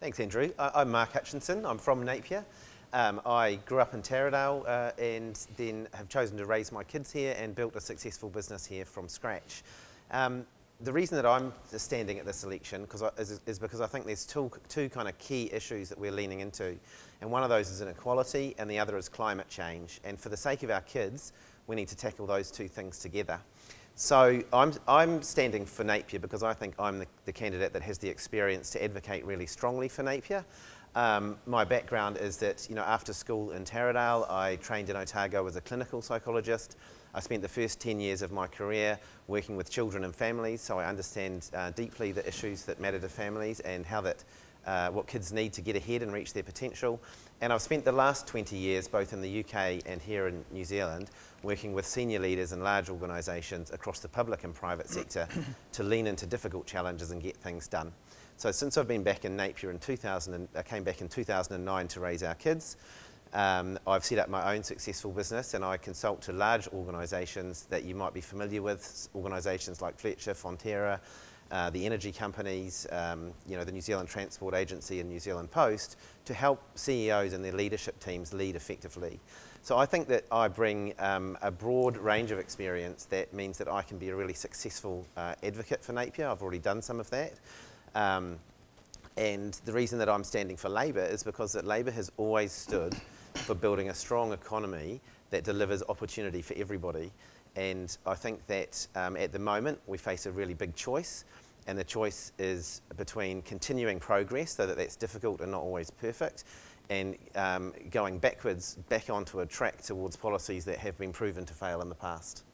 Thanks, Andrew. I'm Mark Hutchinson. I'm from Napier. I grew up in Taradale and then have chosen to raise my kids here and built a successful business here from scratch. The reason that I'm standing at this election is because I think there's two kind of key issues that we're leaning into. And one of those is inequality and the other is climate change. And for the sake of our kids, we need to tackle those two things together. So I'm standing for Napier because I think I'm the candidate that has the experience to advocate really strongly for Napier. My background is that, after school in Taradale, I trained in Otago as a clinical psychologist. I spent the first 10 years of my career working with children and families, so I understand deeply the issues that matter to families and how what kids need to get ahead and reach their potential. And I've spent the last 20 years, both in the UK and here in New Zealand, working with senior leaders in large organisations across the public and private sector to lean into difficult challenges and get things done. So since I've been back in Napier I came back in 2009 to raise our kids. I've set up my own successful business and I consult to large organisations that you might be familiar with, organisations like Fletcher, Fonterra, the energy companies, the New Zealand Transport Agency and New Zealand Post, to help CEOs and their leadership teams lead effectively. So I think that I bring a broad range of experience that means that I can be a really successful advocate for Napier. I've already done some of that. And the reason that I'm standing for Labour is because that Labour has always stood for building a strong economy that delivers opportunity for everybody. And I think that at the moment we face a really big choice, and the choice is between continuing progress, though that's difficult and not always perfect, and going backwards, back onto a track towards policies that have been proven to fail in the past.